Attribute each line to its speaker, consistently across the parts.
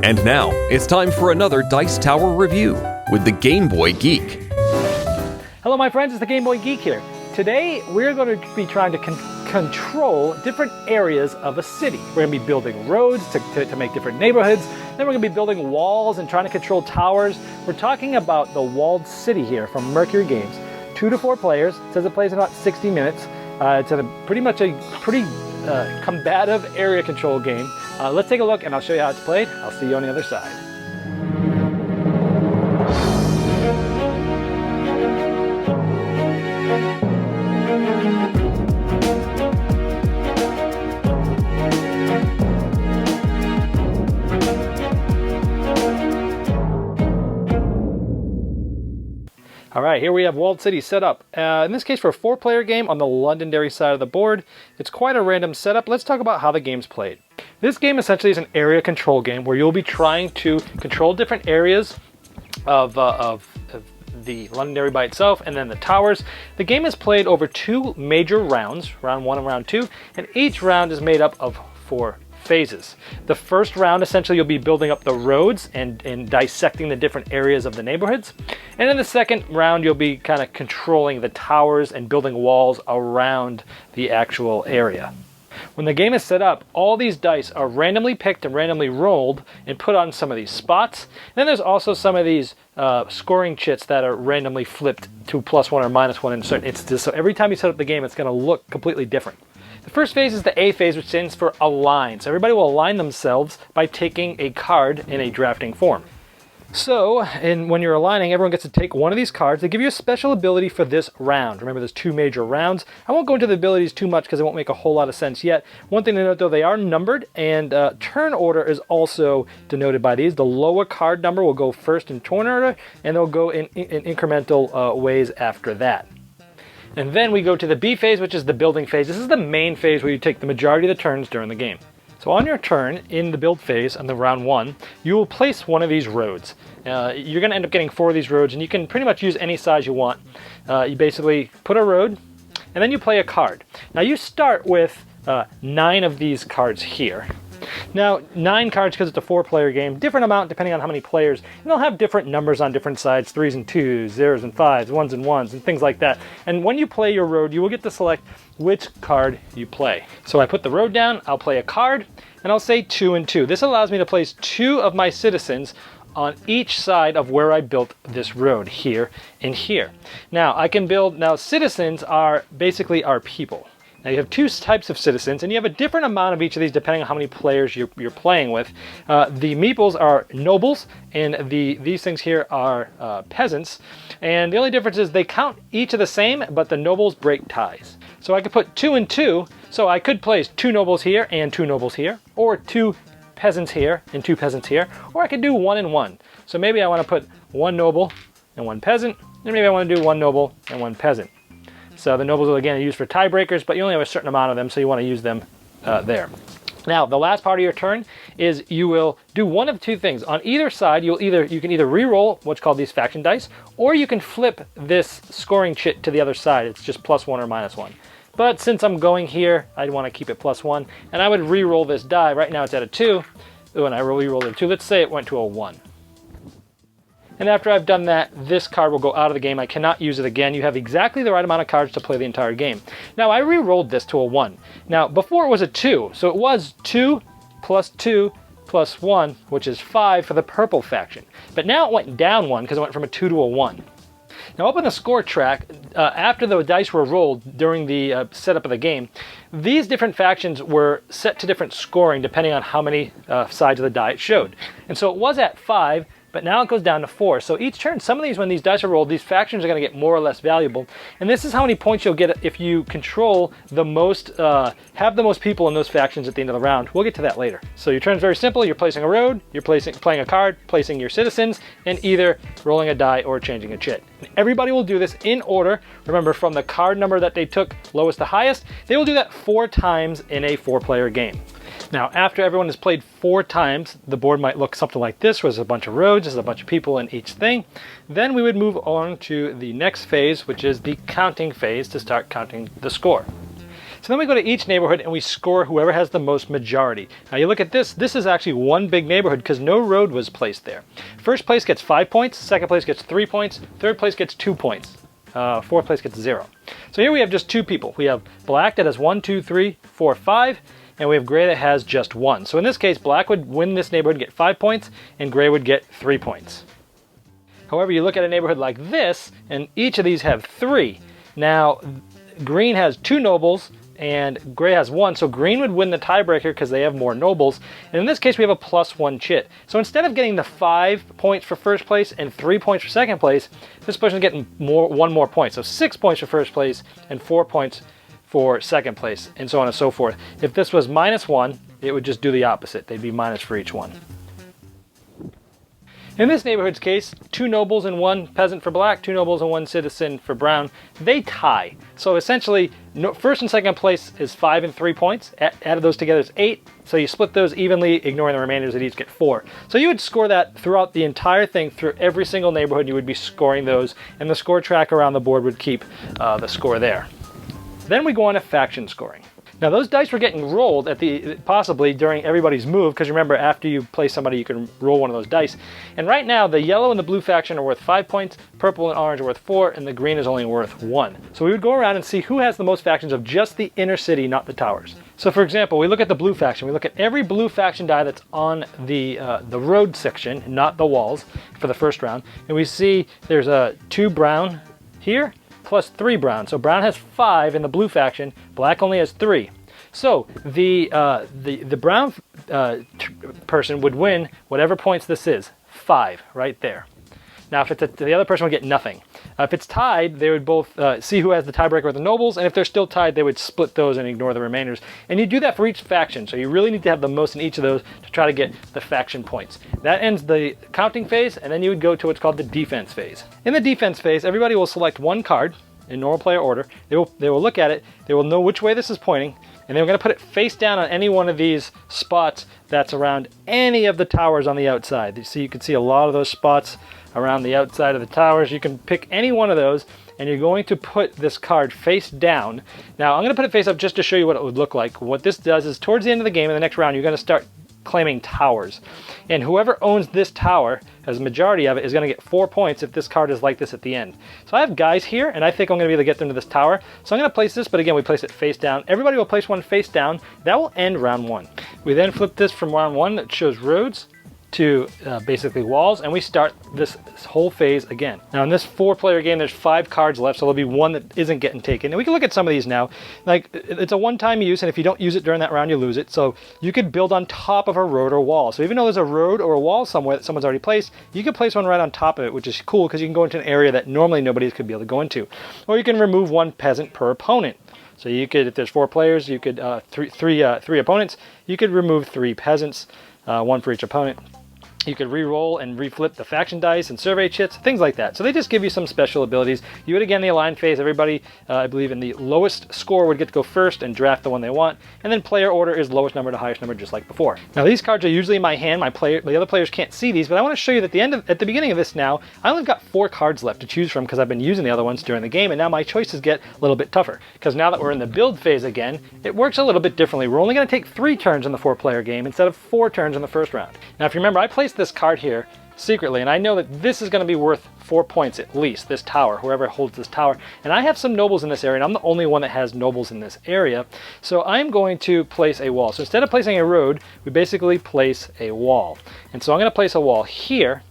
Speaker 1: And now, it's time for another Dice Tower review with the Game Boy Geek.
Speaker 2: Hello my friends, it's the Game Boy Geek here. Today we're going to be trying to control different areas of a city. We're going to be building roads to make different neighborhoods. Then we're going to be building walls and trying to control towers. We're talking about the walled city here from Mercury Games. 2 to 4 players. It says it plays in about 60 minutes. It's pretty combative area control game. Let's take a look and I'll show you how it's played. I'll see you on the other side. All right, here we have Walled City set up. In this case for a 4-player game on the Londonderry side of the board. It's quite a random setup. Let's talk about how the game's played. This game essentially is an area control game where you'll be trying to control different areas of the Londonderry by itself and then the towers. The game is played over 2 major rounds, round 1 and round 2, and each round is made up of 4 phases. The first round, essentially, you'll be building up the roads and dissecting the different areas of the neighborhoods. And in the second round, you'll be kind of controlling the towers and building walls around the actual area. When the game is set up, all these dice are randomly picked and randomly rolled and put on some of these spots. And then there's also some of these scoring chits that are randomly flipped to +1 or -1 in certain instances. So every time you set up the game, it's going to look completely different. The first phase is the A phase, which stands for align. So everybody will align themselves by taking a card in a drafting form. So, when you're aligning, everyone gets to take one of these cards. They give you a special ability for this round. Remember, there's 2 major rounds. I won't go into the abilities too much because it won't make a whole lot of sense yet. One thing to note, though, they are numbered, and turn order is also denoted by these. The lower card number will go first in turn order, and they'll go in incremental ways after that. And then we go to the B phase, which is the building phase. This is the main phase where you take the majority of the turns during the game. So on your turn, in the build phase, on the round 1, you will place one of these roads. You're going to end up getting 4 of these roads, and you can pretty much use any size you want. You basically put a road, and then you play a card. Now you start with 9 of these cards here. Now, 9 cards because it's a 4-player game, different amount depending on how many players, and they'll have different numbers on different sides, 3s and 2s, 0s and 5s, 1s and 1s, and things like that. And when you play your road, you will get to select which card you play. So I put the road down, I'll play a card, and I'll say 2 and 2. This allows me to place 2 of my citizens on each side of where I built this road, here and here. Now, citizens are basically our people. Now you have 2 types of citizens, and you have a different amount of each of these depending on how many players you're playing with. The meeples are nobles, and these things here are peasants. And the only difference is they count each of the same, but the nobles break ties. So I could put 2 and 2, so I could place 2 nobles here and 2 nobles here, or 2 peasants here and 2 peasants here, or I could do 1 and 1. So maybe I want to put 1 noble and 1 peasant, and maybe I want to do 1 noble and 1 peasant. So the nobles will again use for tiebreakers, but you only have a certain amount of them, so you want to use them there. Now, the last part of your turn is you will do one of 2 things. On either side, you can either re-roll what's called these faction dice, or you can flip this scoring chit to the other side. It's just +1 or -1. But since I'm going here, I'd want to keep it +1, and I would re-roll this die. Right now it's at a 2. When I re-roll it a 2, let's say it went to a 1. And after I've done that, this card will go out of the game. I cannot use it again. You have exactly the right amount of cards to play the entire game. Now, I re-rolled this to a 1. Now, before it was a 2, so it was 2 plus 2 plus 1, which is 5 for the purple faction. But now it went down 1 because it went from a 2 to a 1. Now up on the score track, after the dice were rolled during the setup of the game, these different factions were set to different scoring depending on how many sides of the die it showed. And so it was at 5, but now it goes down to 4. So each turn, some of these, when these dice are rolled, these factions are going to get more or less valuable. And this is how many points you'll get if you control the most, have the most people in those factions at the end of the round. We'll get to that later. So your turn's very simple. You're placing a road, you're playing a card, placing your citizens, and either rolling a die or changing a chit. And everybody will do this in order. Remember, from the card number that they took, lowest to highest, they will do that 4 times in a 4-player game. Now, after everyone has played 4 times, the board might look something like this, where there's a bunch of roads, there's a bunch of people in each thing. Then we would move on to the next phase, which is the counting phase, to start counting the score. So then we go to each neighborhood and we score whoever has the most majority. Now you look at this, this is actually one big neighborhood because no road was placed there. First place gets 5 points, second place gets 3 points, third place gets 2 points, fourth place gets 0. So here we have just 2 people. We have black that has 1, 2, 3, 4, 5, and we have gray that has just 1. So in this case, black would win this neighborhood and get 5 points, and gray would get 3 points. However, you look at a neighborhood like this, and each of these have 3. Now, green has 2 nobles, and gray has 1, so green would win the tiebreaker because they have more nobles. And in this case, we have a +1 chit. So instead of getting the 5 points for first place and 3 points for second place, this person is getting 1 more point. So 6 points for first place and 4 points for second place, and so on and so forth. If this was -1, it would just do the opposite. They'd be minus for each one. In this neighborhood's case, 2 nobles and 1 peasant for black, 2 nobles and 1 citizen for brown. They tie. So essentially, first and second place is 5 and 3 points. Added those together is 8. So you split those evenly, ignoring the remainders that each get 4. So you would score that throughout the entire thing, through every single neighborhood. You would be scoring those, and the score tracker around the board would keep the score there. Then we go on to faction scoring. Now those dice were getting rolled at possibly during everybody's move, because remember, after you play somebody, you can roll one of those dice. And right now, the yellow and the blue faction are worth 5 points, purple and orange are worth 4, and the green is only worth 1. So we would go around and see who has the most factions of just the inner city, not the towers. So for example, we look at the blue faction. We look at every blue faction die that's on the road section, not the walls, for the first round. And we see there's 2 brown here, plus 3 brown. So brown has 5 in the blue faction, black only has 3. So the brown person would win whatever points this is, 5 right there. Now if it's the other person would get nothing. If it's tied, they would both see who has the tiebreaker with the nobles, and if they're still tied, they would split those and ignore the remainders. And you do that for each faction, so you really need to have the most in each of those to try to get the faction points. That ends the counting phase, and then you would go to what's called the defense phase. In the defense phase, everybody will select 1 card in normal player order. They will look at it, they will know which way this is pointing, and they're going to put it face down on any one of these spots that's around any of the towers on the outside. So you can see a lot of those spots around the outside of the towers. You can pick any one of those, and you're going to put this card face down. Now I'm going to put it face up just to show you what it would look like. What this does is, towards the end of the game, in the next round, you're going to start claiming towers. And whoever owns this tower, as a majority of it, is going to get 4 points if this card is like this at the end. So I have guys here, and I think I'm going to be able to get them to this tower. So I'm going to place this, but again, we place it face down. Everybody will place one face down. That will end round 1. We then flip this from round 1 that shows roads to basically walls, and we start this whole phase again. Now in this 4-player game, there's 5 cards left, so there'll be 1 that isn't getting taken. And we can look at some of these now. Like, it's a one-time use, and if you don't use it during that round, you lose it. So you could build on top of a road or wall. So even though there's a road or a wall somewhere that someone's already placed, you can place one right on top of it, which is cool because you can go into an area that normally nobody could be able to go into. Or you can remove 1 peasant per opponent. So you could, if there's 4 players, you could three opponents, you could remove 3 peasants, 1 for each opponent. You could re-roll and reflip the faction dice and survey chits, things like that. So they just give you some special abilities. You would, again, the align phase, everybody, I believe, in the lowest score would get to go first and draft the one they want. And then player order is lowest number to highest number, just like before. Now these cards are usually in my hand. The other players can't see these, but I want to show you that at the beginning of this now, I only got 4 cards left to choose from because I've been using the other ones during the game, and now my choices get a little bit tougher. Because now that we're in the build phase again, it works a little bit differently. We're only going to take 3 turns in the 4-player game instead of 4 turns in the first round. Now if you remember, I placed this card here secretly, and I know that this is going to be worth 4 points at least, this tower, whoever holds this tower. And I have some nobles in this area, and I'm the only one that has nobles in this area. So I'm going to place a wall. So instead of placing a road, we basically place a wall. And so I'm going to place a wall here.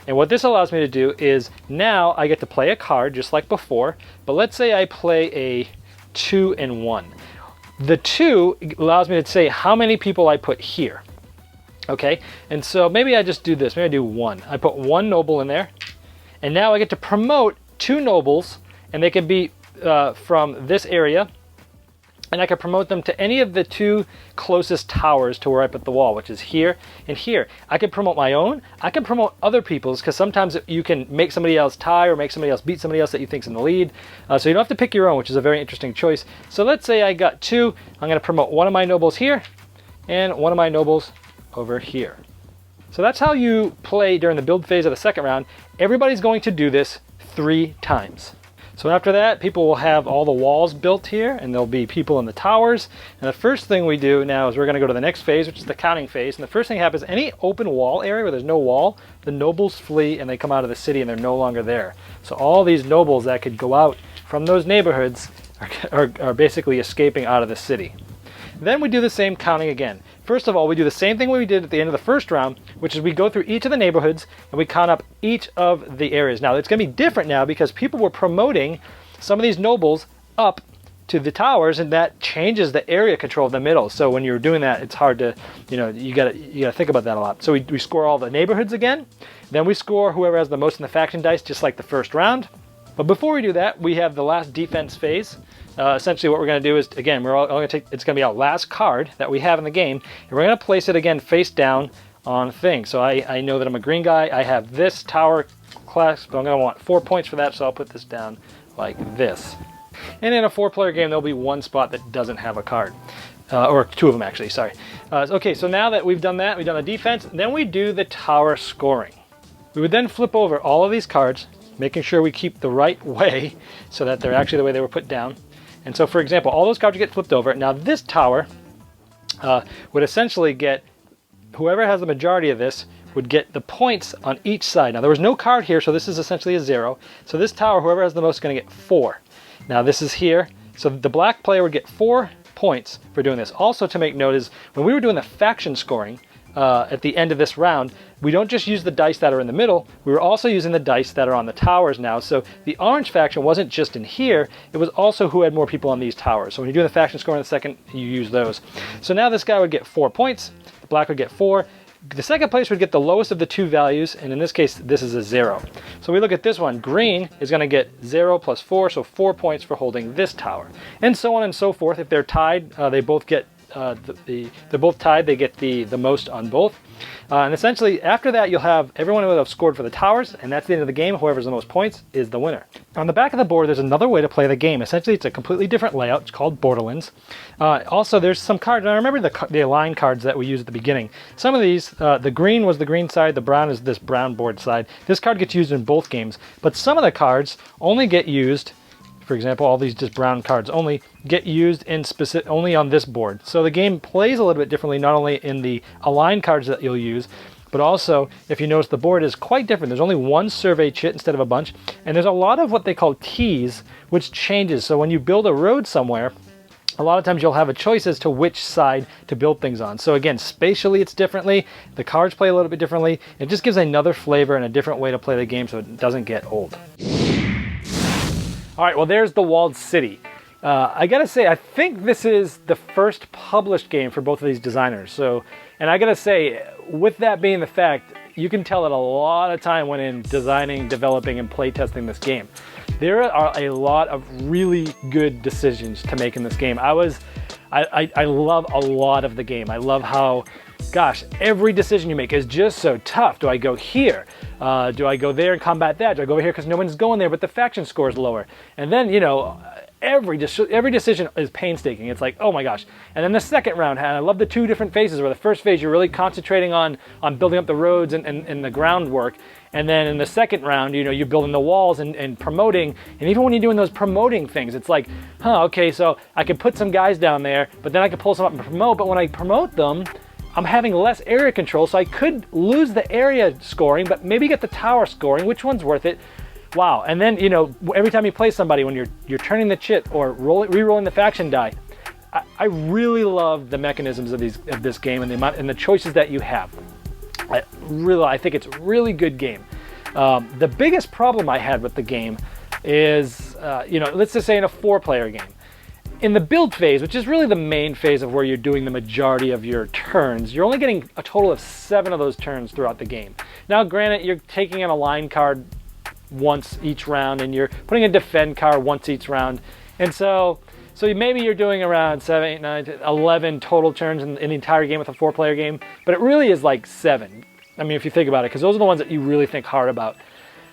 Speaker 2: And what this allows me to do is, now I get to play a card just like before, but let's say I play a 2 and 1. The 2 allows me to say how many people I put here. Okay, and so maybe I just do this. Maybe I do 1. I put 1 noble in there, and now I get to promote 2 nobles, and they can be from this area, and I can promote them to any of the 2 closest towers to where I put the wall, which is here and here. I can promote my own. I can promote other people's, because sometimes you can make somebody else tie or make somebody else beat somebody else that you think's in the lead. So you don't have to pick your own, which is a very interesting choice. So let's say I got 2. I'm going to promote one of my nobles here and one of my nobles over here. So that's how you play during the build phase of the second round. Everybody's going to do this 3 times. So after that, people will have all the walls built here, and there'll be people in the towers. And the first thing we do now is we're going to go to the next phase, which is the counting phase. And the first thing happens, any open wall area where there's no wall, the nobles flee and they come out of the city and they're no longer there. So all these nobles that could go out from those neighborhoods are basically escaping out of the city. Then we do the same counting again. First of all, we do the same thing we did at the end of the first round, which is we go through each of the neighborhoods and we count up each of the areas. Now, it's going to be different now because people were promoting some of these nobles up to the towers, and that changes the area control of the middle. So when you're doing that, it's hard to, you gotta think about that a lot. So we score all the neighborhoods again. Then we score whoever has the most in the faction dice, just like the first round. But before we do that, we have the last defense phase. Essentially what we're going to do is, again, we're all going to take, it's going to be our last card that we have in the game, and we're going to place it again face down on things. So I know that I'm a green guy. I have this tower class, but I'm going to want 4 points for that, so I'll put this down like this. And in a 4-player game, there'll be one spot that doesn't have a card. Or 2 of them, actually, sorry. Okay, so now that we've done that, we've done the defense, then we do the tower scoring. We would then flip over all of these cards, making sure we keep the right way so that they're actually the way they were put down. And so, for example, all those cards would get flipped over. Now, this tower would essentially get, whoever has the majority of this would get the points on each side. Now, there was no card here, so this is essentially a 0. So this tower, whoever has the most is going to get 4. Now, this is here. So the black player would get 4 points for doing this. Also, to make note is, when we were doing the faction scoring at the end of this round, we don't just use the dice that are in the middle, we were also using the dice that are on the towers now. So the orange faction wasn't just in here, it was also who had more people on these towers. So when you do the faction score in the second, you use those. So now this guy would get 4 points, the black would get 4, the second place would get the lowest of the 2 values, and in this case, this is a 0. So we look at this one, green is going to get 0 plus 4, so 4 points for holding this tower. And so on and so forth. If they're tied, they both get they're both tied, they get the most on both. And essentially, after that, you'll have everyone who have scored for the towers, and that's the end of the game. Whoever's the most points is the winner. On the back of the board, there's another way to play the game. Essentially, it's a completely different layout. It's called Borderlands. Also, there's some cards. I remember the align cards that we used at the beginning. Some of these, the green was the green side, the brown is this brown board side. This card gets used in both games, but some of the cards only get used. For example, all these just brown cards only get used in only on this board. So the game plays a little bit differently, not only in the aligned cards that you'll use, but also, if you notice, the board is quite different. There's only one survey chit instead of a bunch, and there's a lot of what they call T's, which changes. So when you build a road somewhere, a lot of times you'll have a choice as to which side to build things on. So again, spatially it's differently, the cards play a little bit differently. It just gives another flavor and a different way to play the game so it doesn't get old. All right, well, there's the Walled City. I gotta say, I think this is the first published game for both of these designers. So, and I gotta say, with that being the fact, you can tell that a lot of time went in designing, developing, and playtesting this game. There are a lot of really good decisions to make in this game. I love a lot of the game. I love how, gosh, every decision you make is just so tough. Do I go here? Do I go there and combat that? Do I go over here because no one's going there, but the faction score is lower? And then, you know, every decision is painstaking. It's like, oh my gosh. And then the second round, and I love the 2 different phases, where the first phase you're really concentrating on building up the roads and the groundwork. And then in the second round, you know, you're building the walls and promoting. And even when you're doing those promoting things, it's like, okay, so I could put some guys down there, but then I could pull some up and promote. But when I promote them, I'm having less area control, so I could lose the area scoring, but maybe get the tower scoring. Which one's worth it? Wow. And then, you know, every time you play somebody, when you're turning the chit or re-rolling the faction die, I really love the mechanisms of this game and the amount and the choices that you have. I think it's a really good game. The biggest problem I had with the game is, you know, let's just say in a 4-player game. In the build phase, which is really the main phase of where you're doing the majority of your turns, you're only getting a total of 7 of those turns throughout the game. Now, granted, you're taking an align card once each round, and you're putting a defend card once each round. And so maybe you're doing around 7, 8, 9, 10, 11 total turns in the entire game with a 4-player game, but it really is like 7. I mean, if you think about it, because those are the ones that you really think hard about.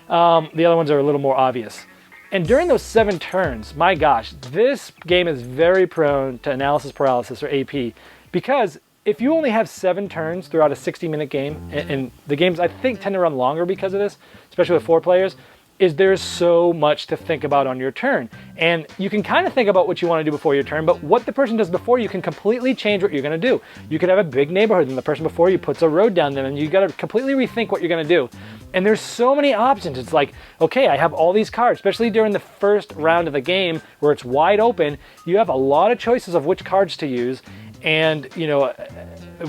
Speaker 2: The other ones are a little more obvious. And during those 7 turns, my gosh, this game is very prone to analysis paralysis, or AP, because if you only have 7 turns throughout a 60-minute game, and the games I think tend to run longer because of this, especially with 4 players, is there's so much to think about on your turn. And you can kind of think about what you want to do before your turn, but what the person does before you can completely change what you're going to do. You could have a big neighborhood and the person before you puts a road down them, and you got to completely rethink what you're going to do. And there's so many options. It's like, okay, I have all these cards, especially during the first round of the game where it's wide open. You have a lot of choices of which cards to use and,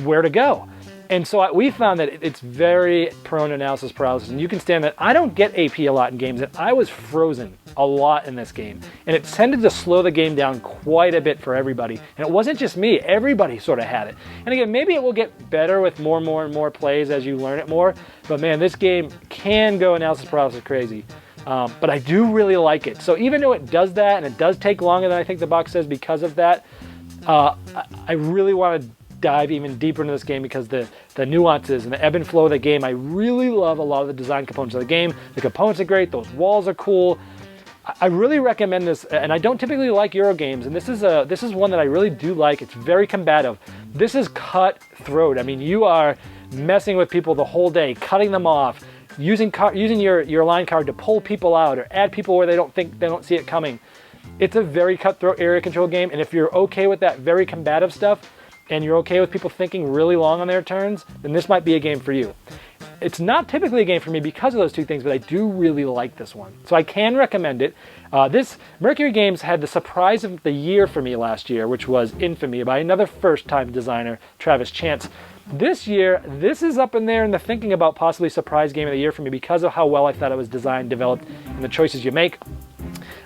Speaker 2: where to go. And so we found that it's very prone to analysis paralysis, and you can stand that. I don't get AP a lot in games, and I was frozen a lot in this game. And it tended to slow the game down quite a bit for everybody. And it wasn't just me, everybody sort of had it. And again, maybe it will get better with more and more plays as you learn it more. But man, this game can go analysis paralysis crazy. But I do really like it. So even though it does that, and it does take longer than I think the box says because of that, I really want to dive even deeper into this game because the nuances and the ebb and flow of the game, I really love a lot of the design components of the game. The components are great, those walls are cool. I really recommend this, and I don't typically like Euro games, and this is one that I really do like. It's very combative. This is cutthroat. I mean, you are messing with people the whole day, cutting them off, using your line card to pull people out or add people where they don't see it coming. It's a very cutthroat area control game, and if you're okay with that very combative stuff, and you're okay with people thinking really long on their turns, then this might be a game for you. It's not typically a game for me because of those two things, but I do really like this one. So I can recommend it. This Mercury Games had the surprise of the year for me last year, which was Infamy by another first-time designer, Travis Chance. This year, this is up in there in the thinking about possibly surprise game of the year for me because of how well I thought it was designed, developed, and the choices you make.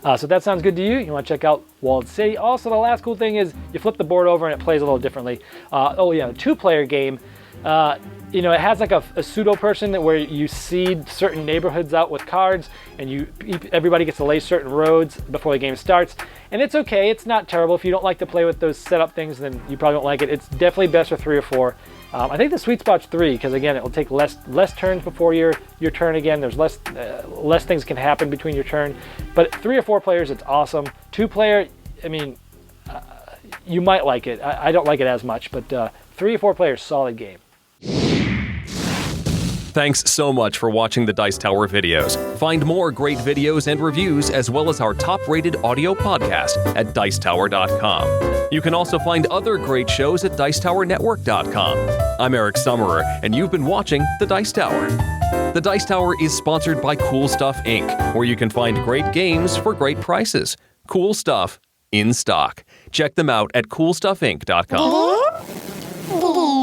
Speaker 2: So if that sounds good to you, you want to check out Walled City. Also, the last cool thing is you flip the board over and it plays a little differently. A two-player game. It has like a pseudo person where you seed certain neighborhoods out with cards, and everybody gets to lay certain roads before the game starts. And it's okay. It's not terrible. If you don't like to play with those setup things, then you probably don't like it. It's definitely best for 3 or 4. I think the sweet spot's 3 because again, it will take less turns before your turn again. There's less things can happen between your turn. But 3 or 4 players, it's awesome. 2-player, I mean, you might like it. I don't like it as much, but 3 or 4 players, solid game.
Speaker 1: Thanks so much for watching the Dice Tower videos. Find more great videos and reviews as well as our top-rated audio podcast at Dicetower.com. You can also find other great shows at Dicetowernetwork.com. I'm Eric Summerer, and you've been watching The Dice Tower. The Dice Tower is sponsored by Cool Stuff Inc., where you can find great games for great prices. Cool stuff in stock. Check them out at CoolStuffInc.com.